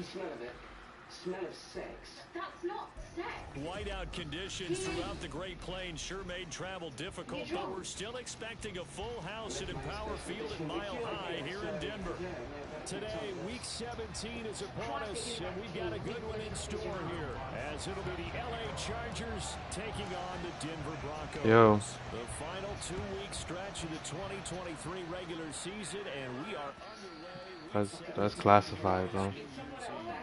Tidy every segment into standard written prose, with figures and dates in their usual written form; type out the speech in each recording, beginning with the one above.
You smell of it. Smell of sex. That's not sex. Whiteout conditions throughout the Great Plains sure made travel difficult, but we're still expecting a full house at Empower Field at Mile High here in Denver. Today, Week 17 is upon us, and we've got a good one in store here, as it'll be the LA Chargers taking on the Denver Broncos. Yo. The final 2-week stretch of the 2023 regular season, and we are underway. That's classified, bro. With someone.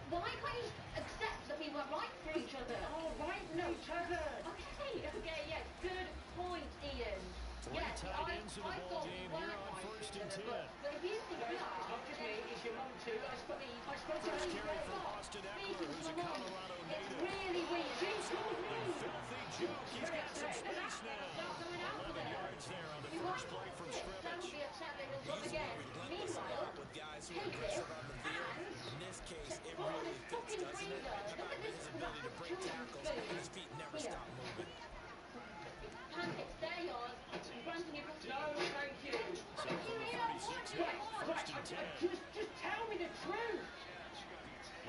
Why can't you accept that we were right for each other? Oh, right for each other. Okay, yeah, good point, Ian. Yes, I thought we weren't right for each other, but if you think we are, Not just me, it's your mum too. I spoke to her. Speaking for mum, it's really weird. She told me. He's got some space now. 11 yards there on the first play from scrimmage. Again. Meanwhile, take this. In this case, it really fits, doesn't it? How about his ability to break tackles and his feet never stop moving? Pancakes, they're yours. I'm granting you. No, thank you. So from the 36 now, first and 10. Just tell me the truth.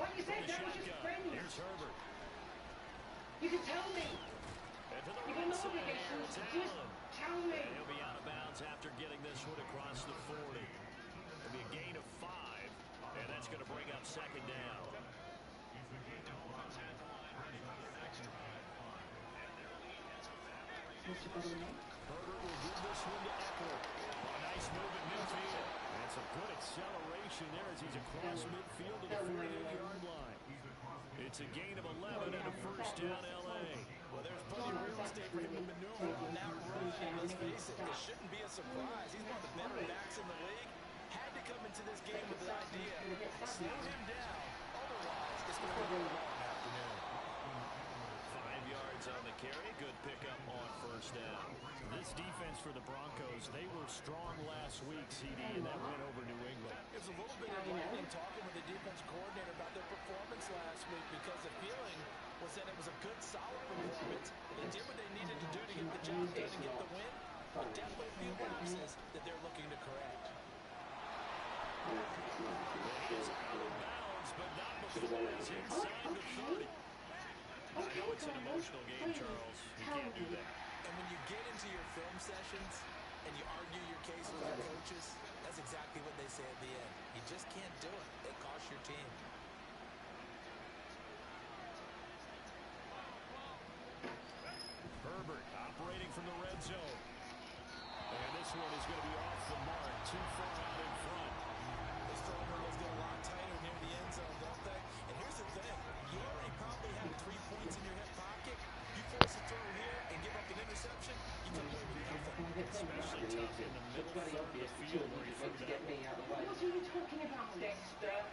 Like you said, that was just friends. Here's Herbert. You can tell me. And to the You got right no side, obligations. it's Just Allen. tell me. And he'll be out of bounds after getting this one across the 40. It'll be a gain of 5, and that's going to bring up second down. Herbert will give this one to Eckler. A nice move at midfield. And some good acceleration there as he's across midfield to the 48-yard line. It's a gain of 11 and a first down L.A. Well, there's plenty of real estate for him to maneuver on that run. Let's face it, it shouldn't be a surprise. He's one of the better backs in the league. Had to come into this game with an idea. Slow him down. Otherwise, it's going to be a long afternoon. 5 yards on the carry. Good pickup on first down. This defense for the Broncos, they were strong last week, CD, in that win over New England. It was a little bit enlightening talking with the defense coordinator about their performance last week because the feeling was that it was a good, solid performance. They did what they needed to do to get the job done and get the win, but definitely a few lapses that they're looking to correct. He's out of bounds, but not before he's inside the 30. I know it's an emotional game, Charles. You can't do that. And when you get into your film sessions and you argue your case with your coaches, that's exactly what they say at the end. You just can't do it. It costs your team. Herbert operating from the red zone. And this one is going to be off the mark, too far out in front. This throw windows get a lot tighter near the end zone, don't they? And here's the thing. You already probably have 3 points in your hip pocket. You force a throw here and give up an interception, you come away with nothing. Especially tough in the middle third of the field where you threw that. What are you talking about, Dexter?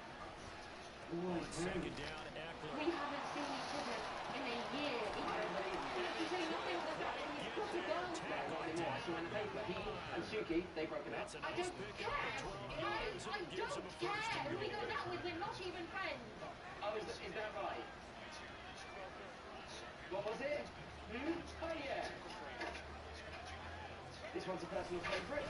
On second down, Eckler. We haven't seen each other in a year. You say nothing but that, and you've got to go. I saw in the paper. He and Suki, they broke it up. That's a I nice don't pickup for care. 12 yards, and it gives him a Care first and who he goal. goes out with. We're not even friends. Oh, is that right? What was it? Oh, yeah. This one's a personal favourite.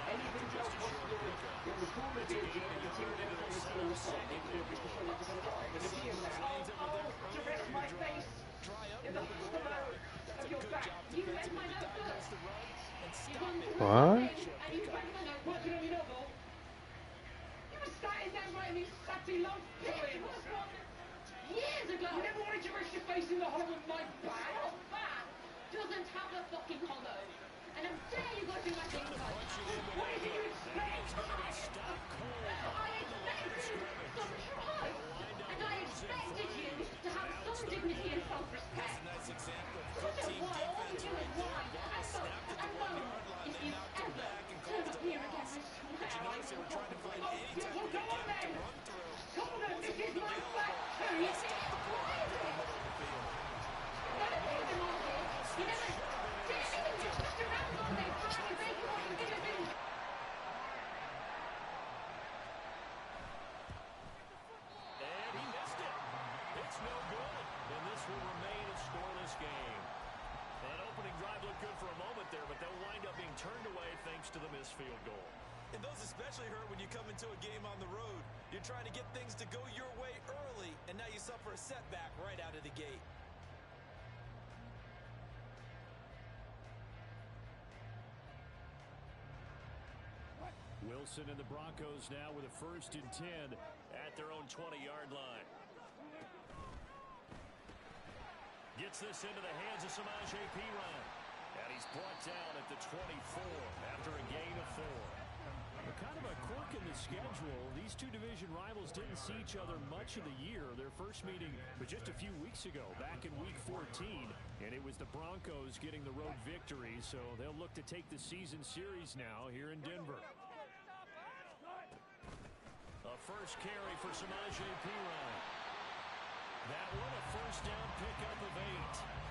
Anything else possible? It was called the DG and the team that was on the side. They could have been showing up to the right. But the team to rest my face in the hollow of your back. You read my notebook. What? And you read my notebook. Working on your novel. You were starting down writing these sappy love poems. Years ago. You never wanted to rest your face in the hollow of my back. Your back doesn't have a fucking hollow. And how dare you go through my things like that? What did you expect? I expected some try. And I expected you to have some dignity and self-respect. Nice example of Such a team why, all you defense. do is whine and moan. If you ever turn up here again, I swear I Notice they were trying to find any Well, technique go on then. to run through. Come on, this is my factory. Why is it? Never paid them all this. You never did anything, just messed around all day trying to make what you did do. And he missed it. It's no good. And this will remain a scoreless game. this field goal. And those especially hurt when you come into a game on the road. You're trying to get things to go your way early, and now you suffer a setback right out of the gate. Wilson and the Broncos now with a 1st and 10 at their own 20-yard line. Gets this into the hands of Samaje Perine. And he's brought down at the 24 after a gain of 4. Kind of a quirk in the schedule. These two division rivals didn't see each other much of the year. Their first meeting was just a few weeks ago, back in Week 14. And it was the Broncos getting the road victory, so they'll look to take the season series now here in Denver. A first carry for Samaje Perine. That one a first down pickup of 8.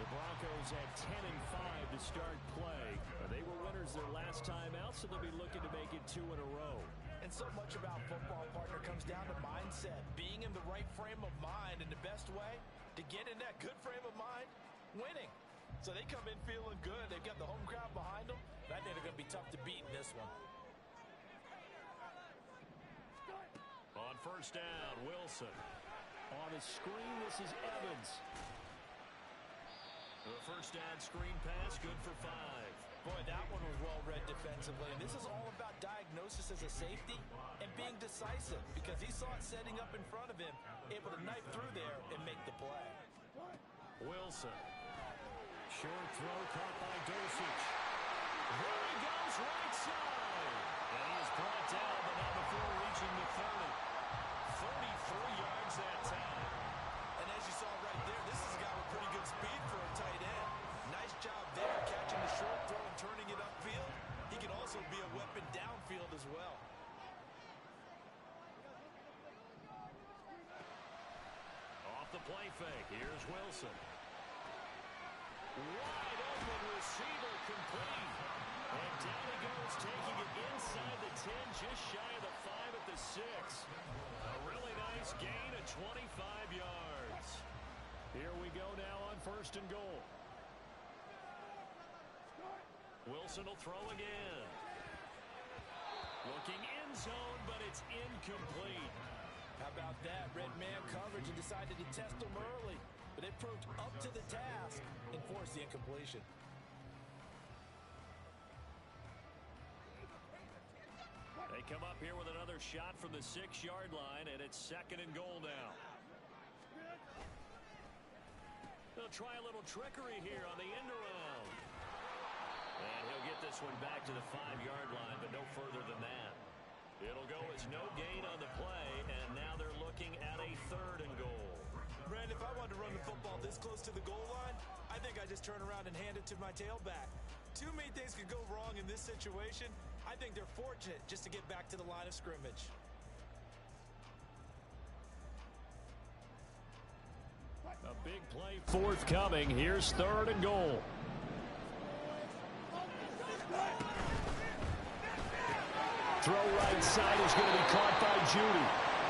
The Broncos had 10 and 5 to start play. They were winners their last time out, so they'll be looking to make it 2 in a row. And so much about football, partner, comes down to mindset. Being in the right frame of mind, and the best way to get in that good frame of mind, winning. So they come in feeling good. They've got the home crowd behind them. And I think they're going to be tough to beat in this one. On first down, Wilson. On a screen, this is Evans. The first down screen pass, good for 5. Boy, that one was well read defensively. And this is all about diagnosis as a safety and being decisive, because he saw it setting up in front of him, able to knife through there and make the play. Wilson. Short throw caught by Dosich. There he goes, right side. And he is brought down, but not before reaching the 30. 33 yards that time. And as you saw right there, this is a guy with pretty good speed for a tight end. Nice job there, catching the short throw and turning it upfield. He can also be a weapon downfield as well. Off the play fake, here's Wilson. Wide open receiver, complete. And down he goes, taking it inside the 10, just shy of the 5 at the 6. A really nice gain of 25 yards. Here we go now on first and goal. Wilson will throw again. Looking end zone, but it's incomplete. How about that? Red man coverage and decided to test him early. But they proved up to the task and forced the incompletion. They come up here with another shot from the 6-yard line, and it's 2nd and goal now. They'll try a little trickery here on the end around. And he'll get this one back to the 5-yard line, but no further than that. It'll go as no gain on the play, and now they're looking at a 3rd and goal. Brandon, if I wanted to run the football this close to the goal line, I think I just turn around and hand it to my tailback. Too many things could go wrong in this situation. I think they're fortunate just to get back to the line of scrimmage. A big play forthcoming. Here's 3rd and goal. Throw right side is going to be caught by Judy.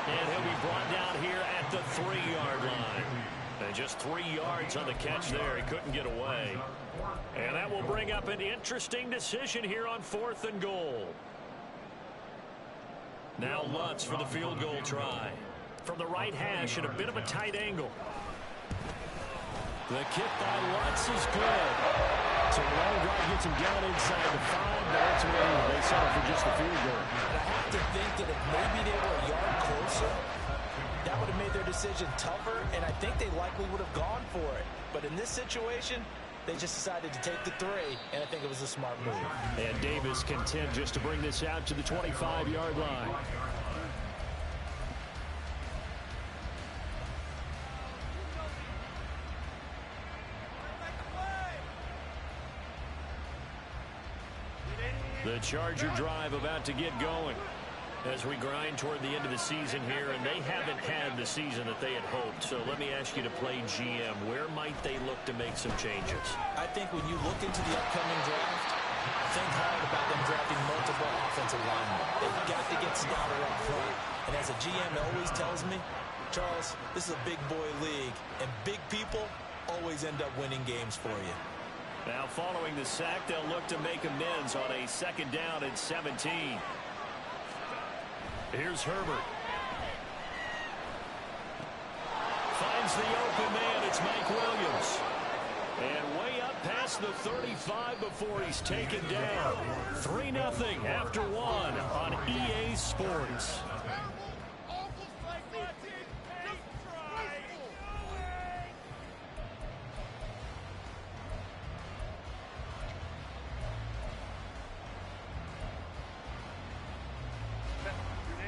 And he'll be brought down here at the 3-yard line. And just 3 yards on the catch there. He couldn't get away. And that will bring up an interesting decision here on 4th and goal. Now Lutz for the field goal try. From the right hash at a bit of a tight angle. The kick by Lutz is good. So the long drive gets him down inside the 5, but ultimately they settle for just the field goal. And I have to think that if maybe they were a yard closer, that would have made their decision tougher, and I think they likely would have gone for it. But in this situation, they just decided to take the 3, and I think it was a smart move. And Davis content just to bring this out to the 25-yard line. The Charger drive about to get going as we grind toward the end of the season here, and they haven't had the season that they had hoped. So let me ask you to play GM. Where might they look to make some changes? I think when you look into the upcoming draft, think hard about them drafting multiple offensive linemen. They've got to get stouter up front. And as a GM always tells me, Charles, this is a big boy league, and big people always end up winning games for you. Now following the sack, they'll look to make amends on a 2nd down and 17. Here's Herbert. Finds the open man. It's Mike Williams. And way up past the 35 before he's taken down. 3-0 after 1 on EA Sports.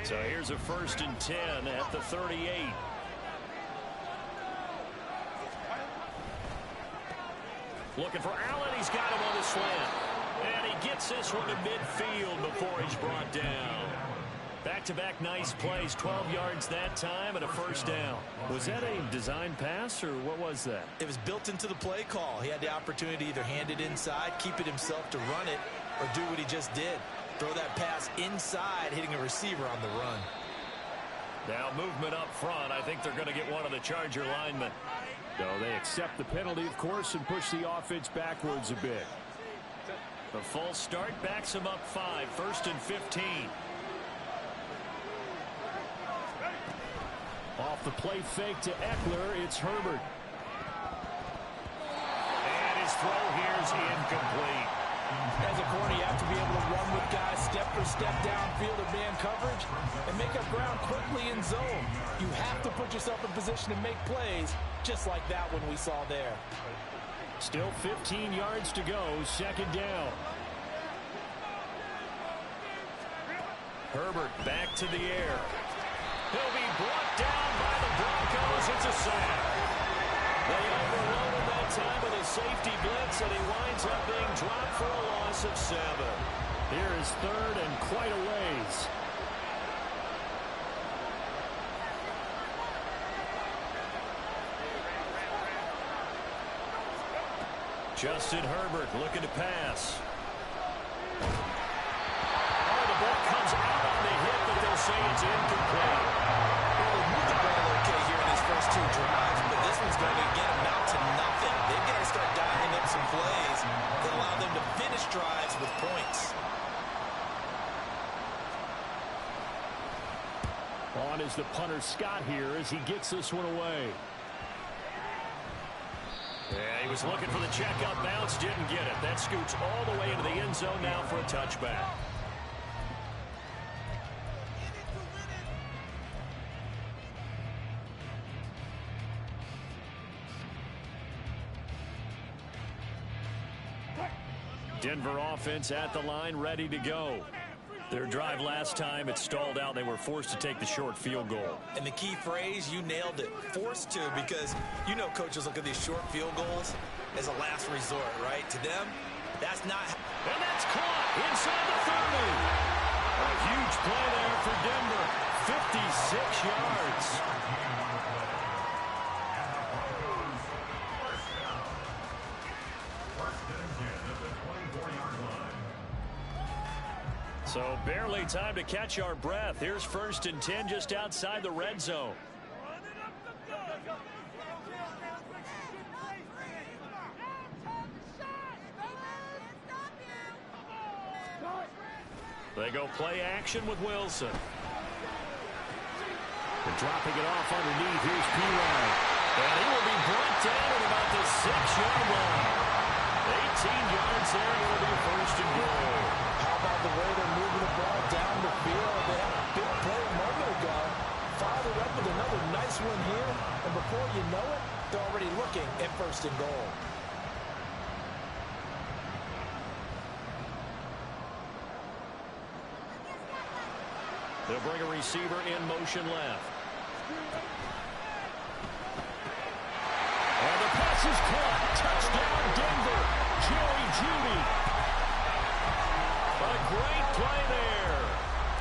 So here's a 1st and 10 at the 38. Looking for Allen. He's got him on the slant. And he gets this one to midfield before he's brought down. Back-to-back nice plays. 12 yards that time and a 1st down. Was that a design pass or what was that? It was built into the play call. He had the opportunity to either hand it inside, keep it himself to run it, or do what he just did. Throw that pass inside, hitting a receiver on the run. Now movement up front. I think they're going to get one of the Charger linemen. No, they accept the penalty, of course, and push the offense backwards a bit. The false start backs him up 5. 1st and 15. Off the play fake to Eckler, it's Herbert. And his throw here is incomplete. As a corner, you have to be able to run with guys step for step downfield in man coverage and make up ground quickly in zone. You have to put yourself in position to make plays, just like that one we saw there. Still 15 yards to go, 2nd down. Herbert back to the air. He'll be brought down by the Broncos. It's a sack. They overload him that time with a safety blitz, and he winds up being dropped for a loss of 7. Here is 3rd and quite a ways. Justin Herbert looking to pass. Oh, the ball comes out on the hit, but they'll say it's incomplete. Well, they moved the ball okay here in these first 2 drives, but this one's going to again amount to nothing. They've got to start dialing up some plays that allow them to finish drives with points. On is the punter Scott here as he gets this one away. Yeah, he was looking for the check-up bounce, didn't get it. That scoots all the way into the end zone now for a touchback. Denver offense at the line, ready to go. Their drive last time, it stalled out. They were forced to take the short field goal. And the key phrase, you nailed it, forced to, because you know coaches look at these short field goals as a last resort, right? To them, that's not... And that's caught inside the 30. A huge play there for Denver. 56 yards. So barely time to catch our breath. Here's 1st and 10 just outside the red zone. They go play action with Wilson. They're dropping it off underneath. Here's P-Line. And he will be brought down at about the 6-yard line. 18 yards there. It'll be 1st and goal. How about the way they're moving the ball down the field? They had a big play a moment ago. Followed up with another nice one here. And before you know it, they're already looking at 1st and goal. They'll bring a receiver in motion left. And the pass is caught. Touchdown, Denver. Jerry Jeudy. A great play there.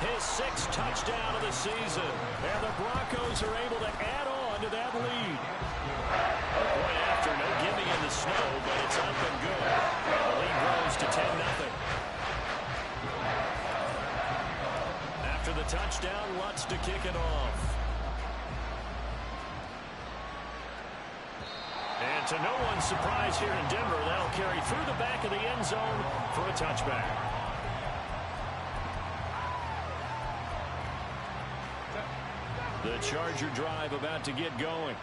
His 6th touchdown of the season. And the Broncos are able to add on to that lead. A point after, no giving in the snow, but it's up and good. And the lead grows to 10-0. After the touchdown, Lutz to kick it off. And And to no one's surprise here in Denver, that'll carry through the back of the end zone for a touchback. The Charger drive about to get going.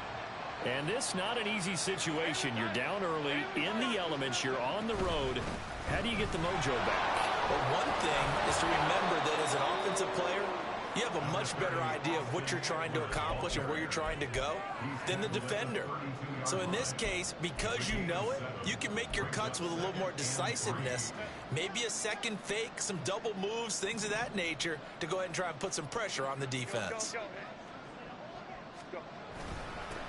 And this not an easy situation. You're down early, in the elements, you're on the road. How do you get the mojo back? Well, one thing is to remember that as an offensive player, you have a much better idea of what you're trying to accomplish and where you're trying to go than the defender. So in this case, because you know it, you can make your cuts with a little more decisiveness, maybe a second fake, some double moves, things of that nature, to go ahead and try and put some pressure on the defense.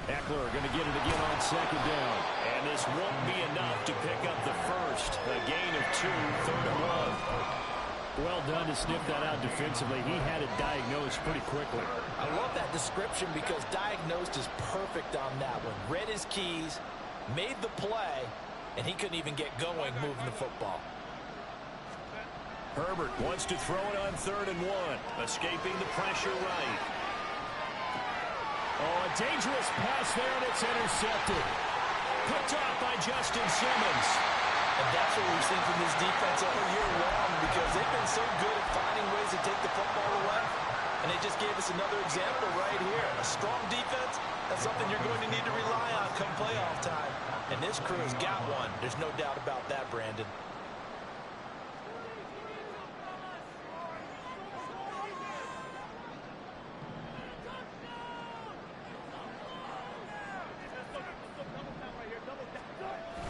Eckler going to get it again on second down. And this won't be enough to pick up the first. A gain of 2, 3rd and 1. Well done to sniff that out defensively. He had it diagnosed pretty quickly. I love that description because diagnosed is perfect on that one. Read his keys, made the play, and he couldn't even get going moving the football. Herbert wants to throw it on 3rd and 1. Escaping the pressure right. Oh, a dangerous pass there, and it's intercepted. Picked off by Justin Simmons. And that's what we've seen from this defense all year long because they've been so good at finding ways to take the football away. And they just gave us another example right here. A strong defense, that's something you're going to need to rely on come playoff time. And this crew has got one. There's no doubt about that, Brandon.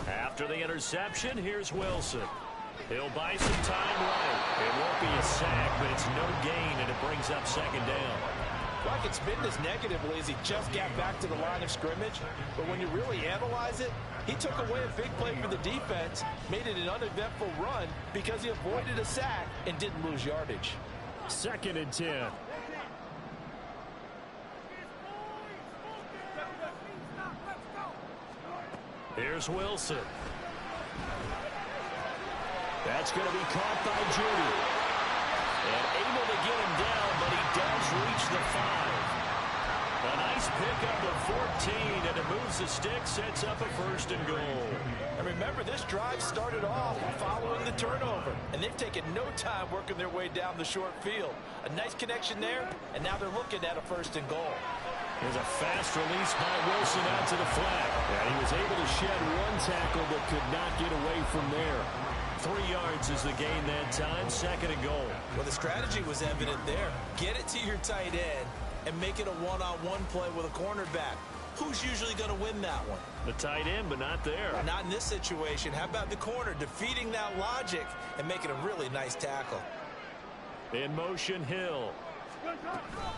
After the interception, here's Wilson. He'll buy some time right. It won't be a sack, but it's no gain, and it brings up 2nd down. Well, I could spin this negatively as he just got back to the line of scrimmage. But when you really analyze it, he took away a big play for the defense, made it an uneventful run because he avoided a sack and didn't lose yardage. 2nd and 10. Here's Wilson. That's going to be caught by Judy. And able to get him down, but he does reach the 5. A nice pickup of 14, and it moves the stick, sets up a 1st and goal. And remember, this drive started off following the turnover, and they've taken no time working their way down the short field. A nice connection there, and now they're looking at a 1st and goal. There's a fast release by Wilson out to the flat. And he was able to shed one tackle but could not get away from there. 3 yards is the gain that time, 2nd and goal. Well, the strategy was evident there. Get it to your tight end and make it a one-on-one play with a cornerback. Who's usually going to win that one? The tight end, but not there. Not in this situation. How about the corner defeating that logic and making a really nice tackle? In motion, Hill.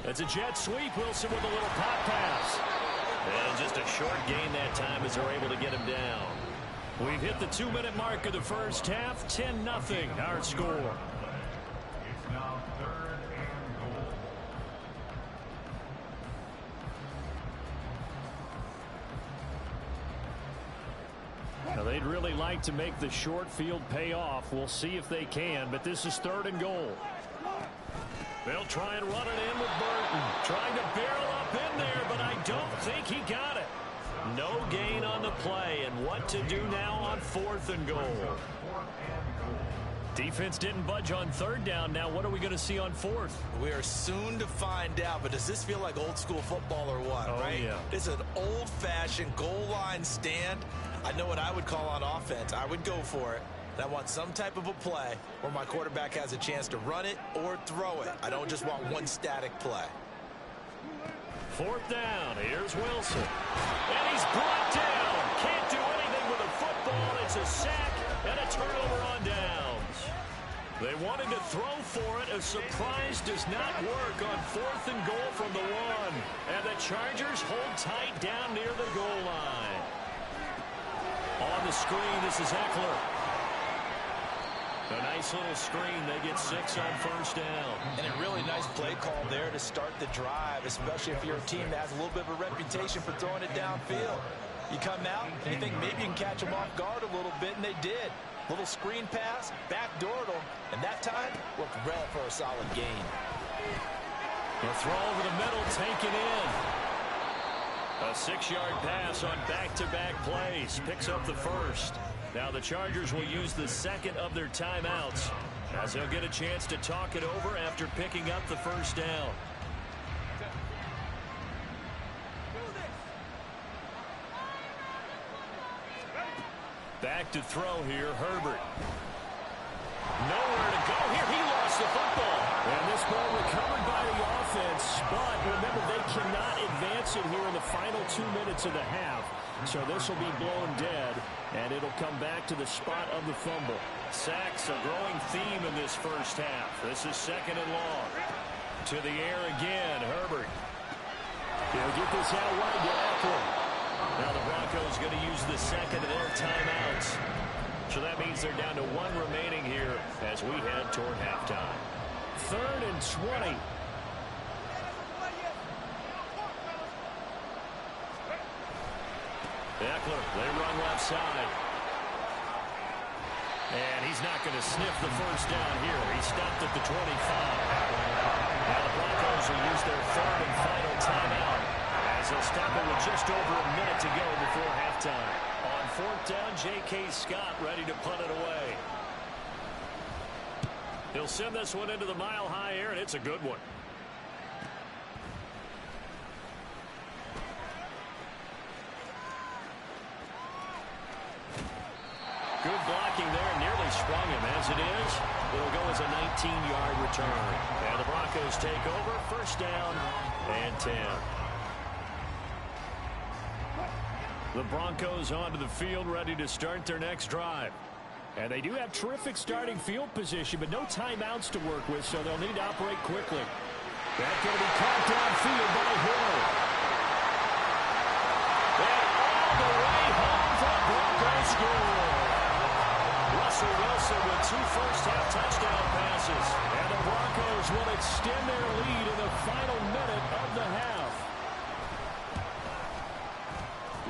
It's a jet sweep. Wilson with a little pop pass. And just a short gain that time as they're able to get him down. We've hit the 2-minute mark of the first half. 10-0 our score. It's now 3rd and goal. Now, they'd really like to make the short field pay off. We'll see if they can, but this is 3rd and goal. They'll try and run it in with Burton. Trying to barrel up in there, but I don't think he got it. No gain on the play, and what to do now on 4th and goal. Defense didn't budge on 3rd down. Now what are we going to see on 4th? We are soon to find out, but does this feel like old school football or what, right? Yeah. It's an old-fashioned goal line stand. I know what I would call on offense. I would go for it. And I want some type of a play where my quarterback has a chance to run it or throw it. I don't just want one static play. 4th down. Here's Wilson. And he's brought down. Can't do anything with a football. It's a sack and a turnover on downs. They wanted to throw for it. A surprise does not work on 4th and goal from the 1. And the Chargers hold tight down near the goal line. On the screen, this is Eckler. A nice little screen. They get 6 on 1st down. And a really nice play call there to start the drive, especially if you're a team that has a little bit of a reputation for throwing it downfield. You come out and you think maybe you can catch them off guard a little bit, and they did. Little screen pass, backdoored them, and that time looked red for a solid gain. The throw over the middle, taken in. A 6-yard pass on back-to-back plays. Picks up the first. Now the Chargers will use the second of their timeouts as they'll get a chance to talk it over after picking up the first down. Back to throw here, Herbert. Nowhere to go here. He lost the football. And this ball recovered by the offense, but remember, they cannot advance it here in the final 2 minutes of the half. So this will be blown dead, and it'll come back to the spot of the fumble. Sacks, a growing theme in this first half. This is 2nd and long. To the air again, Herbert. They'll get this out wide to Eckler. Now the Broncos going to use the second of their timeouts. So that means they're down to 1 remaining here as we head toward halftime. 3rd and 20. Eckler, they run left side. And he's not going to sniff the first down here. He stopped at the 25. Now the Broncos will use their 3rd and final timeout as they'll stop it with just over a minute to go before halftime. On 4th down, J.K. Scott ready to punt it away. He'll send this one into the mile-high air, and it's a good one. Good blocking there, nearly sprung him. As it is, it'll go as a 19-yard return. And the Broncos take over, 1st down and 10. The Broncos onto the field, ready to start their next drive. And they do have terrific starting field position, but no timeouts to work with, so they'll need to operate quickly. That's going to be caught downfield by Hill. And all the way home for the Broncos score. Russell Wilson with 2 first-half touchdown passes. And the Broncos will extend their lead in the final minute of the half.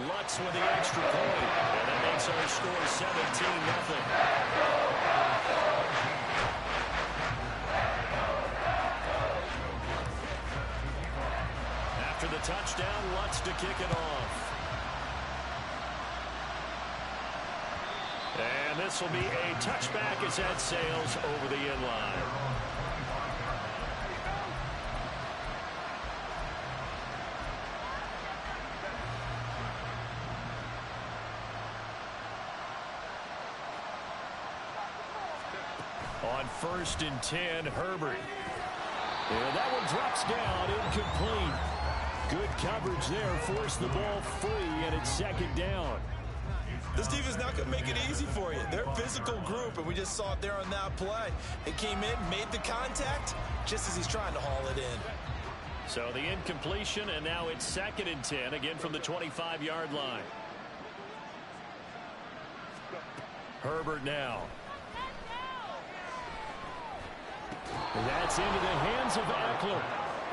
Lutz with the extra point. And that makes our score 17-0. After the touchdown, Lutz to kick it off. And this will be a touchback as that sails over the end line. On 1st and 10, Herbert. And that one drops down, incomplete. Good coverage there, forced the ball free, and it's 2nd down. This defense not going to make it easy for you. They're a physical group, and we just saw it there on that play. It came in, made the contact, just as he's trying to haul it in. So the incompletion, and now it's 2nd and 10, again from the 25-yard line. Herbert now. And that's into the hands of Eckler.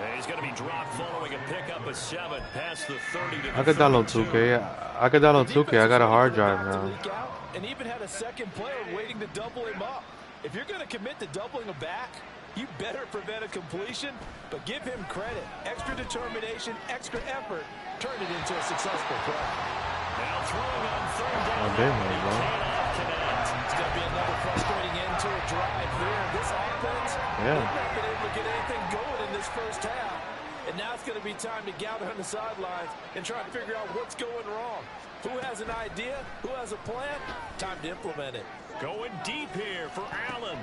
And he's going to be dropped following a pickup of 7 past the 30 to the I could download 2K. I could download 2K. I got a hard drive now. And even had a second player waiting to double him up. If you're going to commit to doubling him back, you better prevent a completion, but give him credit. Extra determination, extra effort, turn it into a successful play. Now throwing on 3rd down. Oh, damn, He bro. cannot connect. It's going to be another frustrating end to a drive here. This offense, they've not been able to get anything going in this first half. And now it's going to be time to gather on the sidelines and try to figure out what's going wrong. Who has an idea? Who has a plan? Time to implement it. Going deep here for Allen.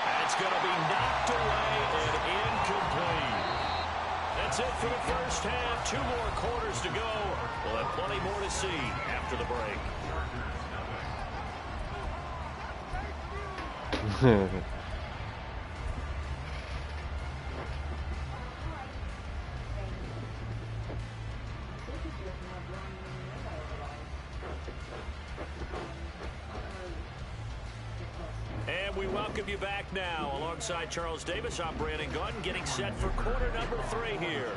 That's going to be knocked away and incomplete. That's it for the first half. 2 more quarters to go. We'll have plenty more to see after the break. And we welcome you back now. Alongside Charles Davis, I'm Brandon Gordon, getting set for quarter number 3 here.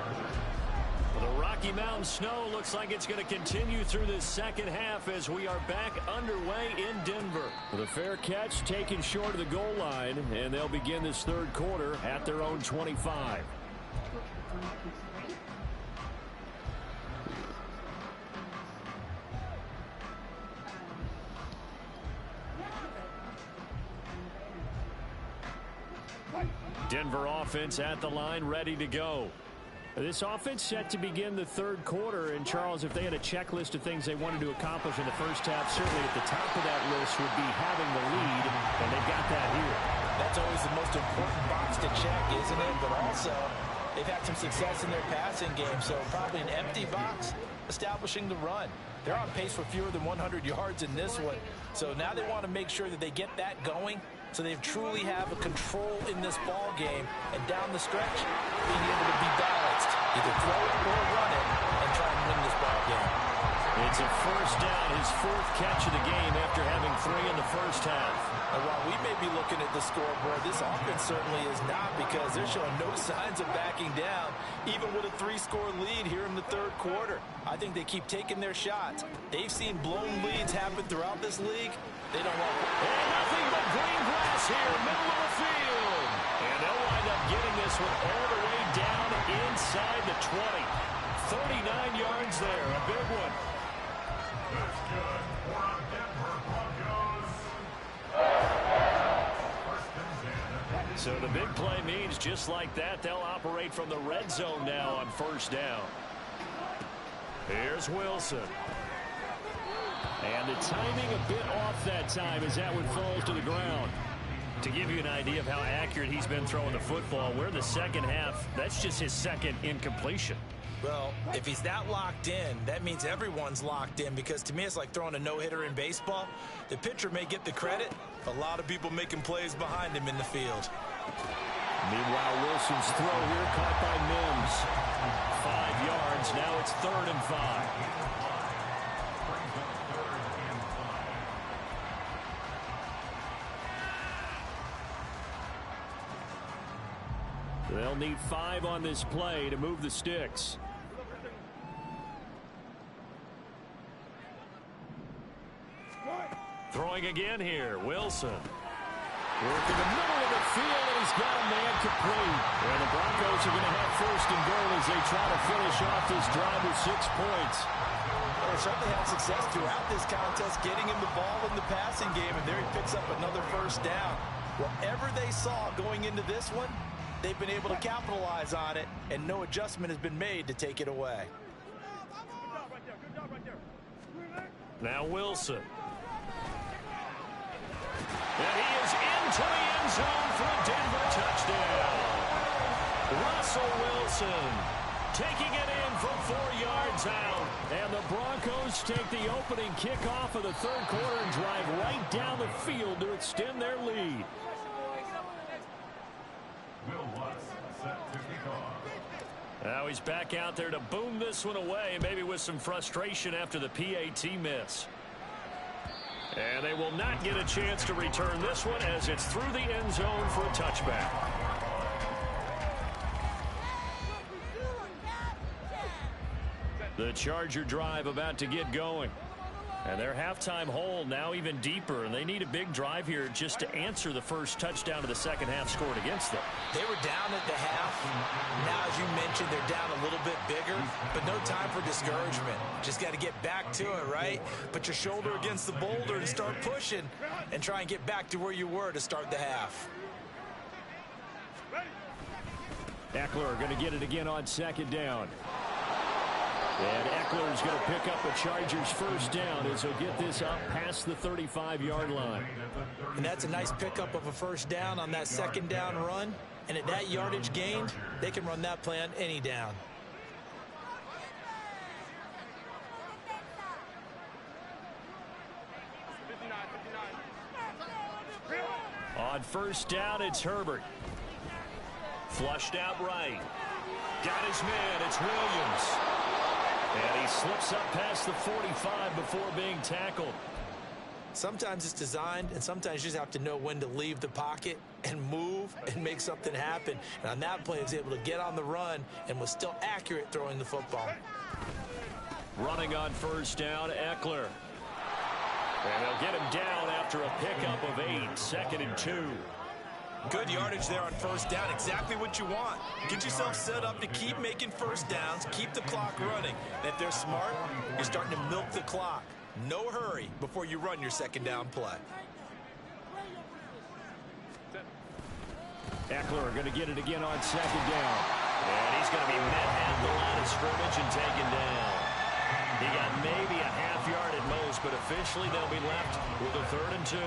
The Rocky Mountain snow looks like it's going to continue through this second half as we are back underway in Denver. The fair catch taken short of the goal line, and they'll begin this 3rd quarter at their own 25. Denver offense at the line, ready to go. This offense set to begin the third quarter. And, Charles, if they had a checklist of things they wanted to accomplish in the first half, certainly at the top of that list would be having the lead, and they've got that here. That's always the most important box to check, isn't it? But also, they've had some success in their passing game, so probably an empty box establishing the run. They're on pace for fewer than 100 yards in this one. So now they want to make sure that they get that going so they truly have a control in this ball game. And down the stretch, being able to be balanced. Either throw it or run it and try and win this ball game. It's a first down, his fourth catch of the game after having 3 in the first half. And while we may be looking at the scoreboard, this offense certainly is not, because they're showing no signs of backing down, even with a 3-score lead here in the third quarter. I think they keep taking their shots. They've seen blown leads happen throughout this league. They don't want it. And nothing but green grass here, middle of the field. And they'll wind up getting this one all the way down inside the 20. 39 yards there, a big one. That's good for our Denver Broncos. So the big play means just like that, they'll operate from the red zone now on first down. Here's Wilson. And the timing a bit off that time as that one falls to the ground. To give you an idea of how accurate he's been throwing the football, we're the second half. That's just his second incompletion. Well, if he's that locked in, that means everyone's locked in, because to me it's like throwing a no-hitter in baseball. The pitcher may get the credit, a lot of people making plays behind him in the field. Meanwhile, Wilson's throw here caught by Mims. 5 yards, now it's 3rd and 5. They'll need 5 on this play to move the sticks. Throwing again here, Wilson. Working the middle of the field, and he's got a man complete. And the Broncos are going to have 1st and goal as they try to finish off this drive with 6 points. Well, they certainly had success throughout this contest, getting him the ball in the passing game, and there he picks up another 1st down. Whatever they saw going into this one, they've been able to capitalize on it, and no adjustment has been made to take it away. Now Wilson. And he is into the end zone for a Denver touchdown. Russell Wilson taking it in from 4 yards out. And the Broncos take the opening kickoff of the third quarter and drive right down the field to extend their lead. Now he's back out there to boom this one away, maybe with some frustration after the PAT miss. And they will not get a chance to return this one as it's through the end zone for a touchback. The Charger drive about to get going. And their halftime hole now even deeper, and they need a big drive here just to answer the first touchdown of the second half scored against them. They were down at the half. Now, as you mentioned, they're down a little bit bigger, but no time for discouragement. Just got to get back to it, right? Put your shoulder against the boulder and start pushing and try and get back to where you were to start the half. Eckler going to get it again on 2nd down. And Eckler's going to pick up the Chargers' 1st down as he'll get this up past the 35-yard line. And that's a nice pickup of a 1st down on that 2nd down run. And at that yardage gained, they can run that play on any down. On 1st down, it's Herbert. Flushed out right. Got his man, it's Williams. And he slips up past the 45 before being tackled. Sometimes it's designed, and sometimes you just have to know when to leave the pocket and move and make something happen. And on that play, he was able to get on the run and was still accurate throwing the football. Running on 1st down, Eckler. And they'll get him down after a pickup of 8, 2nd and 2. Good yardage there on 1st down. Exactly what you want. Get yourself set up to keep making 1st downs, keep the clock running. And if they're smart, you're starting to milk the clock. No hurry before you run your 2nd down play. Eckler going to get it again on second down. And he's going to be met at the line of scrimmage and taken down. He got maybe a half yard at most, but officially they'll be left with a 3rd and 2.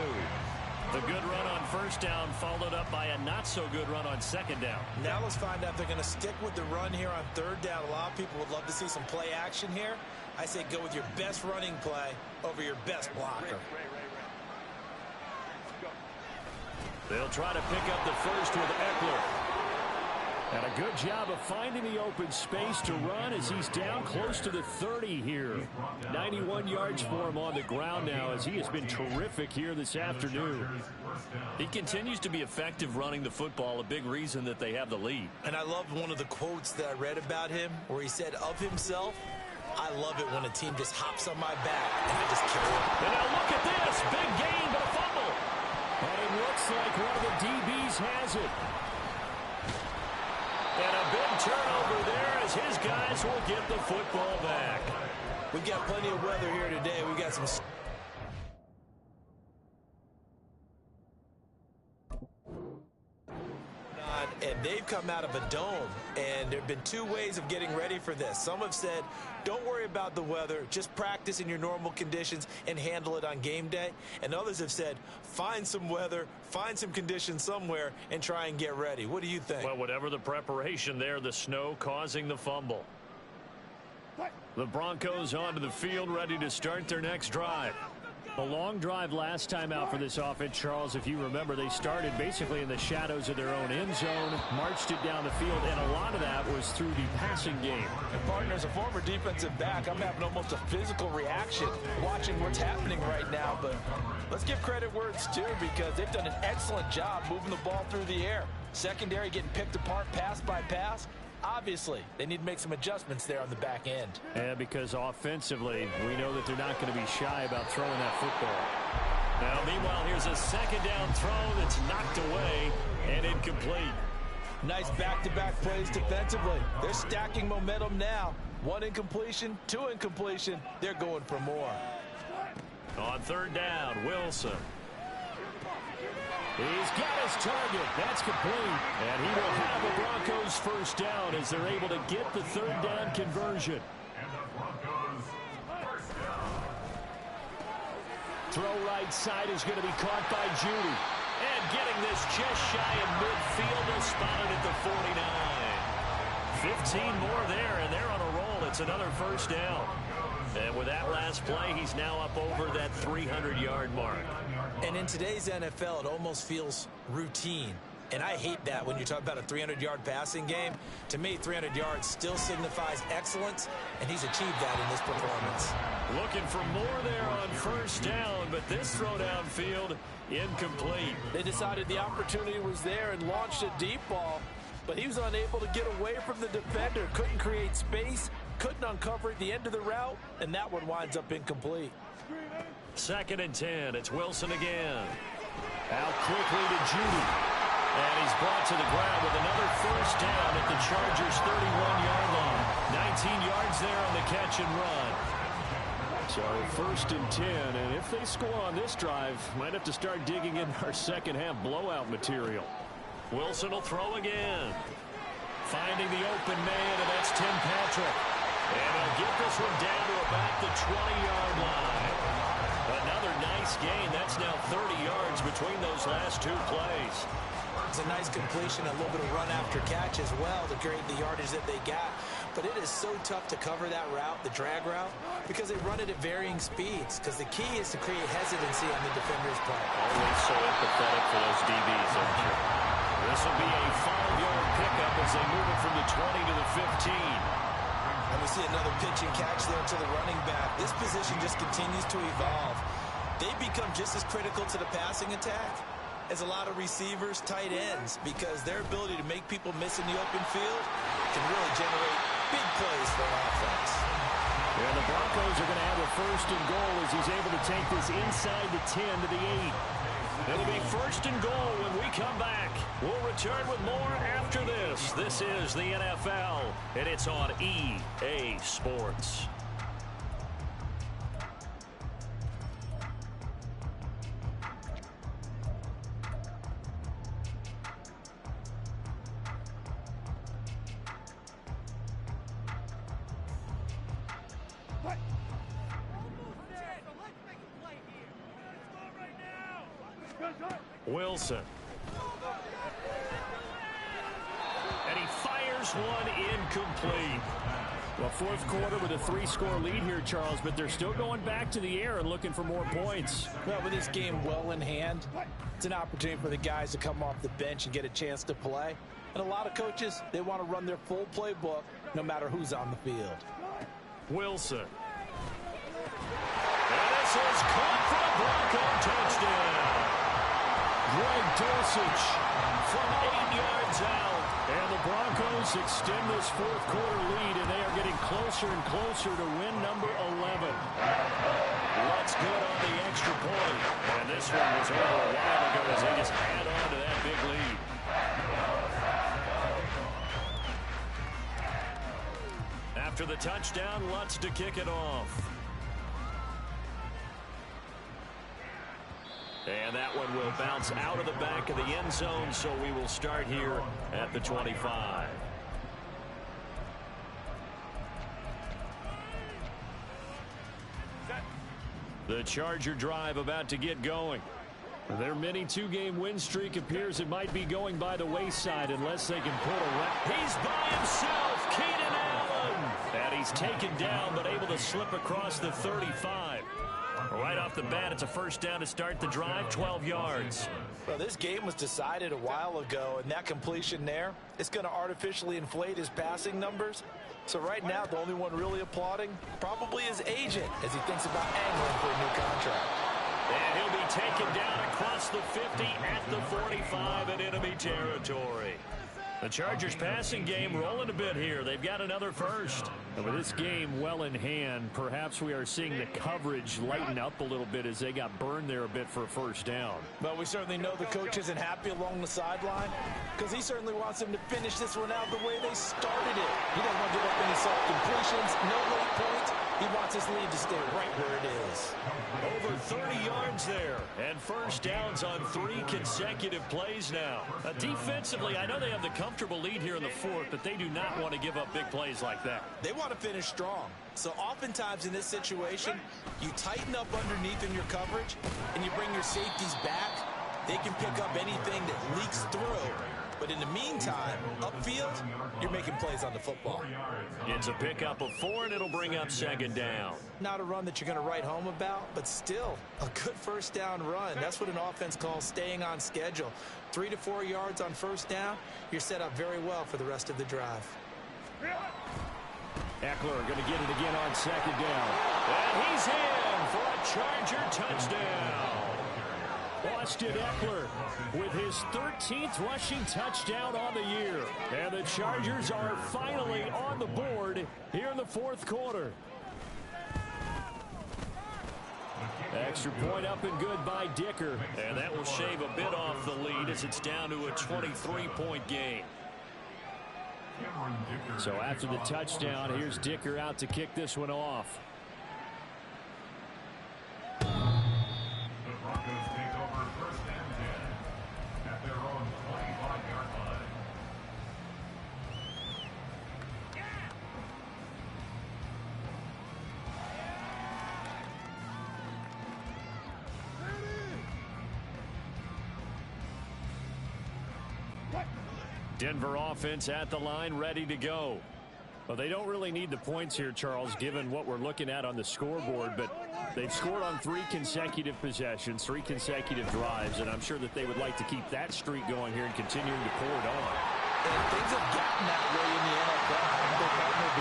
The good run on first down followed up by a not-so-good run on second down. Now let's find out if they're going to stick with the run here on 3rd down. A lot of people would love to see some play action here. I say go with your best running play over your best blocker. They'll try to pick up the first with Eckler. And a good job of finding the open space to run as he's down close to the 30 here. 91 yards for him on the ground now as he has been terrific here this afternoon. He continues to be effective running the football, a big reason that they have the lead. And I love one of the quotes that I read about him where he said of himself, I love it when a team just hops on my back and I just carry it. And now look at this. Big gain, but a fumble. And it looks like one of the DBs has it. And a big turnover there as his guys will get the football back. We've got plenty of weather here today. We've got some... And they've come out of a dome, and there have been 2 ways of getting ready for this. Some have said, don't worry about the weather, just practice in your normal conditions and handle it on game day. And others have said, find some weather, find some conditions somewhere, and try and get ready. What do you think? Well, whatever the preparation there, the snow causing the fumble. The Broncos onto the field, ready to start their next drive. A long drive last time out for this offense, Charles. If you remember, they started basically in the shadows of their own end zone, marched it down the field, and a lot of that was through the passing game. And partner, as a former defensive back, I'm having almost a physical reaction watching what's happening right now. But let's give credit where it's due because they've done an excellent job moving the ball through the air. Secondary getting picked apart pass by pass. Obviously, they need to make some adjustments there on the back end. Yeah, because offensively, we know that they're not going to be shy about throwing that football. Now, meanwhile, here's a second down throw that's knocked away and incomplete. Nice back-to-back plays defensively. They're stacking momentum now. 1 incompletion, 2 incompletion. They're going for more. On 3rd down, Wilson. He's got his target. That's complete. And he will have the Broncos first down as they're able to get the 3rd down conversion. Throw right side is going to be caught by Judy. And getting this just shy of midfield, is spotted at the 49. 15 more there, and they're on a roll. It's another first down. And with that last play, he's now up over that 300-yard mark. And in today's NFL, it almost feels routine. And I hate that when you talk about a 300-yard passing game. To me, 300 yards still signifies excellence, and he's achieved that in this performance. Looking for more there on first down, but this throw downfield incomplete. They decided the opportunity was there and launched a deep ball, but he was unable to get away from the defender, couldn't create space, couldn't uncover at the end of the route, and that one winds up incomplete. 2nd and 10. It's Wilson again. Out quickly to Judy. And he's brought to the ground with another first down at the Chargers' 31-yard line. 19 yards there on the catch and run. So 1st and 10, and if they score on this drive, might have to start digging in our second half blowout material. Wilson will throw again. Finding the open man, and that's Tim Patrick. And he'll get this one down to about the 20-yard line. Another nice gain. That's now 30 yards between those last 2 plays. It's a nice completion, a little bit of run after catch as well to create the yardage that they got. But it is so tough to cover that route, the drag route, because they run it at varying speeds. Because the key is to create hesitancy on the defender's part. Always so empathetic for those DBs, aren't you? This will be a 5-yard pickup as they move it from the 20 to the 15. And we see another pitch and catch there to the running back. This position just continues to evolve. They become just as critical to the passing attack as a lot of receivers, tight ends, because their ability to make people miss in the open field can really generate big plays for an offense. Yeah, the Broncos are going to have a 1st and goal as he's able to take this inside the 10 to the 8. It'll be 1st and goal when we come back. We'll return with more after this. This is the NFL, and it's on EA Sports. Wilson. And he fires one incomplete. Well, fourth quarter with a 3-score lead here, Charles, but they're still going back to the air and looking for more points. Well, with this game well in hand, it's an opportunity for the guys to come off the bench and get a chance to play. And a lot of coaches, they want to run their full playbook no matter who's on the field. Wilson. And this is caught for a Bronco touchdown. Greg Dulcich from 8 yards out. And the Broncos extend this fourth quarter lead, and they are getting closer and closer to win number 11. What's good on the extra point? And this one was over a while ago as they just add on to that big lead. After the touchdown, Lutz to kick it off. And that one will bounce out of the back of the end zone, so we will start here at the 25. The Charger drive about to get going. Their mini 2-game win streak appears it might be going by the wayside unless they can pull a He's by himself, Keenan Allen. And he's taken down but able to slip across the 35. Right off the bat, it's a first down to start the drive, 12 yards. Well, this game was decided a while ago, and that completion there, it's going to artificially inflate his passing numbers. So right now, the only one really applauding probably his agent as he thinks about angling for a new contract. And he'll be taken down across the 50 at the 45 in enemy territory. The Chargers passing game rolling a bit here. They've got another first. And with this game well in hand, perhaps we are seeing the coverage lighten up a little bit as they got burned there a bit for a first down. Well, we certainly know the coach isn't happy along the sideline because he certainly wants them to finish this one out the way they started it. He doesn't want to give up any soft completions, no late points. He wants his lead to stay right where it is. Over 30 yards there, and first downs on 3 consecutive plays now. Defensively, I know they have the comfortable lead here in the fourth, but they do not want to give up big plays like that. They want to finish strong. So oftentimes in this situation, you tighten up underneath in your coverage, and you bring your safeties back. They can pick up anything that leaks through. But in the meantime, upfield, you're making plays on the football. It's a pickup of 4, and it'll bring up second down. Not a run that you're going to write home about, but still a good first down run. That's what an offense calls staying on schedule. 3 to 4 yards on first down, you're set up very well for the rest of the drive. Eckler going to get it again on second down. And he's in for a Charger touchdown. Austin Eckler with his 13th rushing touchdown on the year. And the Chargers are finally on the board here in the fourth quarter. Extra point up and good by Dicker. And that will shave a bit off the lead as it's down to a 23-point game. So after the touchdown, here's Dicker out to kick this one off. The Broncos take over first and 10 at their own 25-yard line. Denver offense at the line, ready to go. Well, they don't really need the points here, Charles, given what we're looking at on the scoreboard, but they've scored on 3 consecutive possessions, 3 consecutive drives, and I'm sure that they would like to keep that streak going here and continuing to pour it on. And things have gotten that way in the NFL,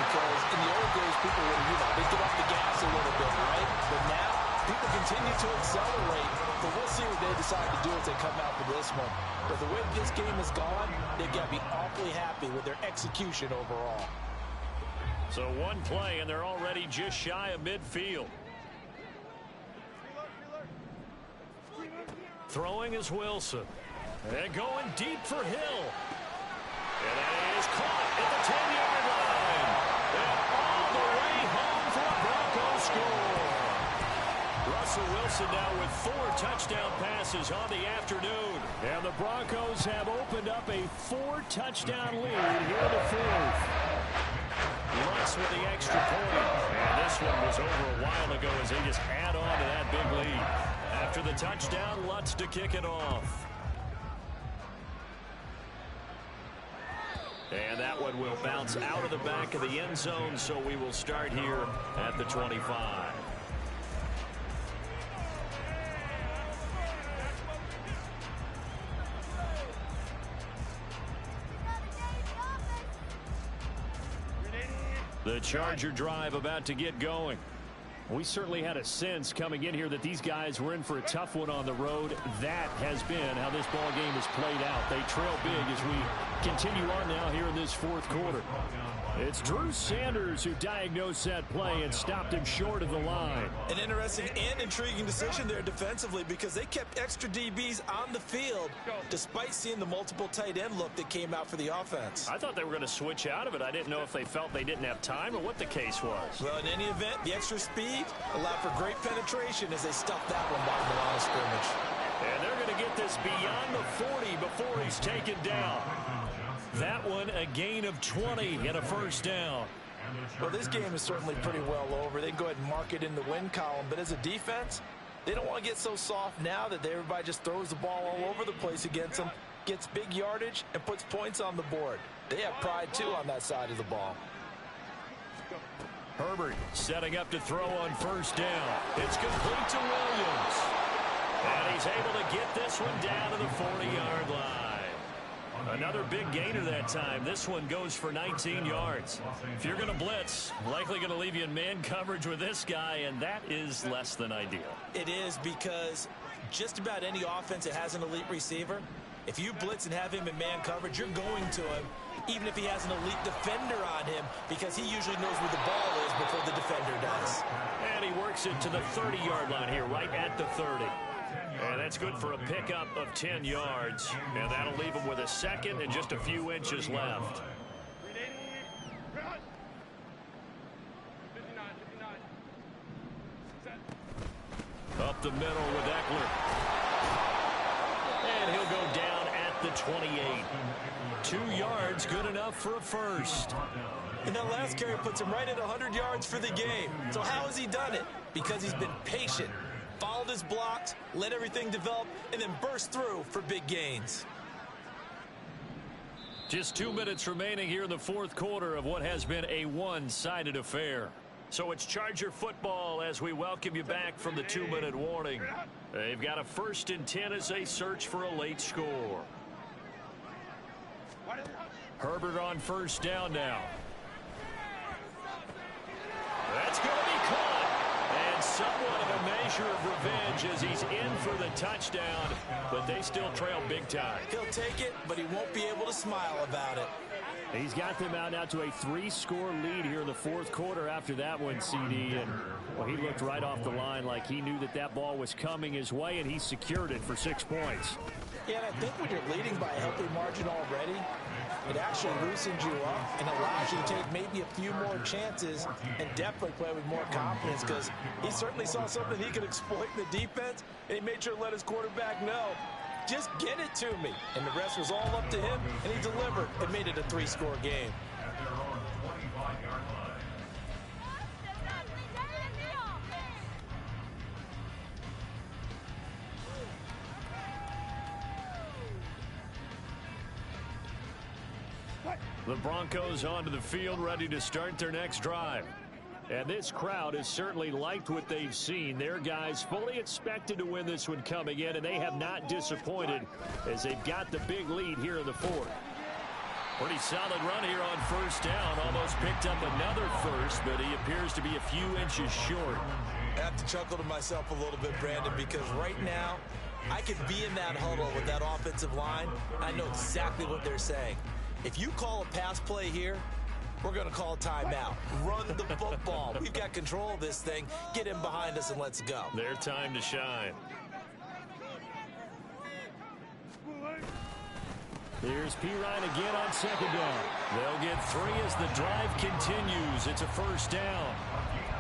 because in the old days, people would, they'd get off the gas a little bit, right? But now, people continue to accelerate, but we'll see what they decide to do as they come out for this one. But the way this game has gone, they've got to be awfully happy with their execution overall. So one play, and they're already just shy of midfield. Throwing is Wilson. And going deep for Hill. And it is caught at the 10-yard line. And all the way home for a Broncos score. Russell Wilson now with 4 touchdown passes on the afternoon. And the Broncos have opened up a 4-touchdown lead here in the fourth. Lutz this with the extra point. And this one was over a while ago as they just add on to that big lead. After the touchdown, Lutz to kick it off. And that one will bounce out of the back of the end zone, so we will start here at the 25. The Charger drive about to get going. We certainly had a sense coming in here that these guys were in for a tough one on the road. That has been how this ball game has played out. They trail big as we continue on now here in this fourth quarter. It's Drew Sanders who diagnosed that play and stopped him short of the line. An interesting and intriguing decision there defensively because they kept extra DBs on the field despite seeing the multiple tight end look that came out for the offense. I thought they were going to switch out of it. I didn't know if they felt they didn't have time or what the case was. Well, in any event, the extra speed allowed for great penetration as they stuffed that one by the line of scrimmage. And they're going to get this beyond the 40 before he's taken down. That one a gain of 20 and a first down. Well, this game is certainly pretty well over. They can go ahead and mark it in the win column. But as a defense, they don't want to get so soft now that everybody just throws the ball all over the place against them, gets big yardage, and puts points on the board. They have pride, too, on that side of the ball. Herbert setting up to throw on first down. It's complete to Williams. And he's able to get this one down to the 40-yard line. Another big gainer that time. This one goes for 19 yards. If you're going to blitz, likely going to leave you in man coverage with this guy, and that is less than ideal. It is because just about any offense that has an elite receiver, if you blitz and have him in man coverage, you're going to him, even if he has an elite defender on him, because he usually knows where the ball is before the defender does. And he works it to the 30-yard line here, right at the 30. And that's good for a pickup of 10 yards. And that'll leave him with a second and just a few inches left. Up the middle with Eckler. And he'll go down at the 28. 2 yards, good enough for a first. And that last carry puts him right at 100 yards for the game. So how has he done it? Because he's been patient. Followed his blocks, let everything develop, and then burst through for big gains. Just 2 minutes remaining here in the fourth quarter of what has been a one-sided affair. So it's Charger football as we welcome you back from the 2-minute warning. They've got a 1st and 10 as they search for a late score. Herbert on first down now. That's going to be caught. And somewhat of a measure of revenge as he's in for the touchdown, but they still trail big time. He'll take it, but he won't be able to smile about it. He's got them out now to a 3-score lead here in the fourth quarter after that one, CD. And well, he looked right off the line like he knew that that ball was coming his way, and he secured it for 6 points. Yeah, and I think when you're leading by a healthy margin already, it actually loosens you up and allows you to take maybe a few more chances and definitely play with more confidence because he certainly saw something he could exploit in the defense, and he made sure to let his quarterback know, just get it to me. And the rest was all up to him, and he delivered and made it a 3-score game. At their own 25-yard line. The Broncos onto the field, ready to start their next drive. And this crowd has certainly liked what they've seen. Their guys fully expected to win this one coming in, and they have not disappointed as they've got the big lead here in the fourth. Pretty solid run here on first down. Almost picked up another first, but he appears to be a few inches short. I have to chuckle to myself a little bit, Brandon, because right now I could be in that huddle with that offensive line. I know exactly what they're saying. If you call a pass play here, we're going to call a timeout. Run the football. We've got control of this thing. Get him behind us and let's go. Their time to shine. Here's Pirine again on second down. They'll get 3 as the drive continues. It's a first down.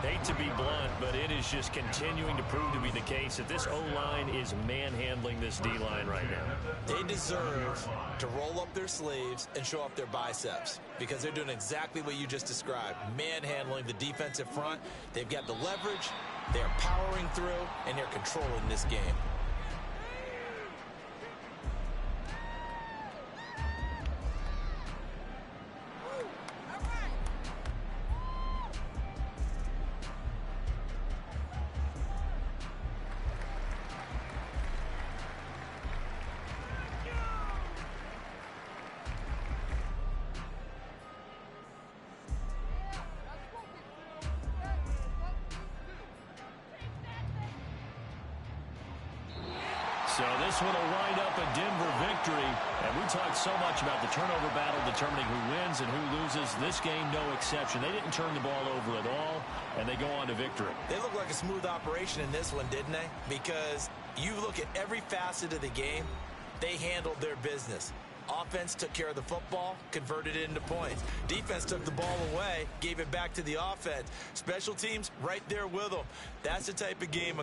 Hate to be blunt, but it is just continuing to prove to be the case that this O-line is manhandling this D-line right now. They deserve to roll up their sleeves and show off their biceps because they're doing exactly what you just described, manhandling the defensive front. They've got the leverage, they're powering through, and they're controlling this game. So this one will wind up a Denver victory. And we talked so much about the turnover battle determining who wins and who loses. This game, no exception. They didn't turn the ball over at all, and they go on to victory. They look like a smooth operation in this one, didn't they? Because you look at every facet of the game, they handled their business. Offense took care of the football, converted it into points. Defense took the ball away, gave it back to the offense. Special teams right there with them. That's the type of game